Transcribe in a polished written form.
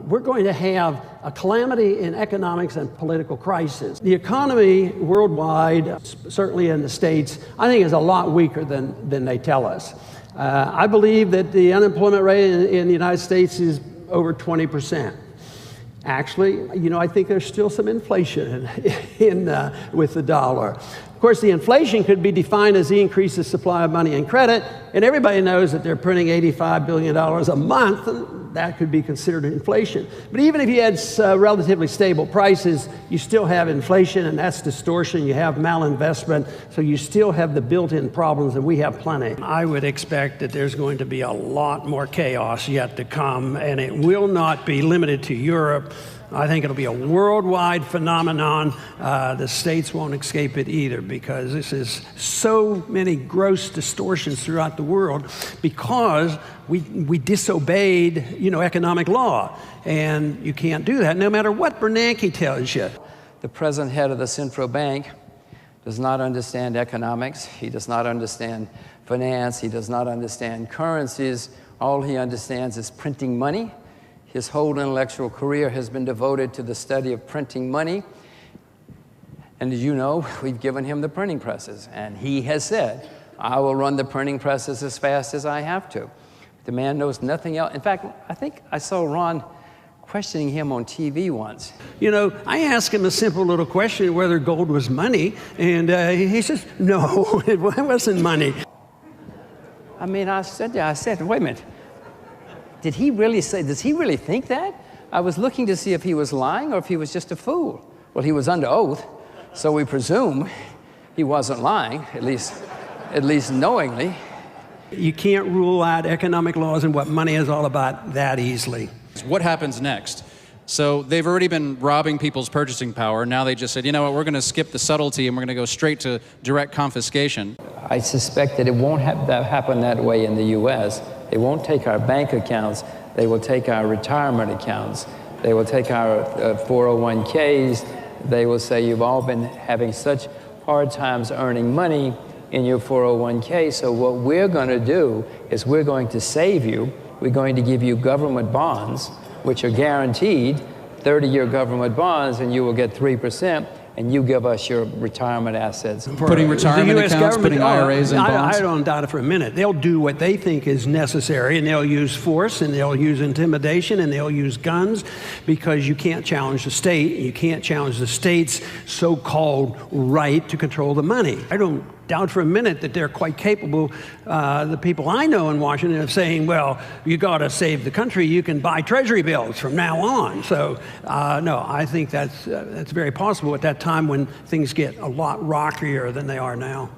We're going to have a calamity in economics and political crisis. The economy worldwide, certainly in the States, I think is a lot weaker than they tell us. I believe that the unemployment rate in the United States is over 20%. Actually, I think there's still some inflation with the dollar. Of course, the inflation could be defined as the increased supply of money and credit, and everybody knows that they're printing $85 billion a month, and that could be considered inflation. But even if you had relatively stable prices, you still have inflation, and that's distortion. You have malinvestment, so you still have the built-in problems, and we have plenty. I would expect that there's going to be a lot more chaos yet to come, and it will not be limited to Europe. I think it'll be a worldwide phenomenon. The states won't escape it either, because this is so many gross distortions throughout the world because we disobeyed, economic law. And you can't do that no matter what Bernanke tells you. The present head of the central bank does not understand economics. He does not understand finance. He does not understand currencies. All he understands is printing money. His whole intellectual career has been devoted to the study of printing money. And as you know, we've given him the printing presses. And he has said, I will run the printing presses as fast as I have to. The man knows nothing else. In fact, I think I saw Ron questioning him on TV once. I asked him a simple little question, whether gold was money. And he says, no, it wasn't money. I said, wait a minute. Did he really say, does he really think that? I was looking to see if he was lying or if he was just a fool. Well, he was under oath, so we presume he wasn't lying, at least knowingly. You can't rule out economic laws and what money is all about that easily. What happens next? So they've already been robbing people's purchasing power. Now they just said, you know what, we're going to skip the subtlety and we're going to go straight to direct confiscation. I suspect that it won't happen that way in the U.S. They won't take our bank accounts. They will take our retirement accounts. They will take our 401ks. They will say, you've all been having such hard times earning money in your 401k, so what we're going to do is we're going to save you. We're going to give you government bonds, which are guaranteed, 30-year government bonds, and you will get 3%, and you give us your retirement assets. Putting retirement accounts, putting IRAs in bonds? I don't doubt it for a minute. They'll do what they think is necessary, and they'll use force, and they'll use intimidation, and they'll use guns, because you can't challenge the state. You can't challenge the state's so-called right to control the money. I don't doubt for a minute that they're quite capable, the people I know in Washington, of saying, well, you got to save the country, you can buy treasury bills from now on. So, no, I think that's very possible at that time when things get a lot rockier than they are now.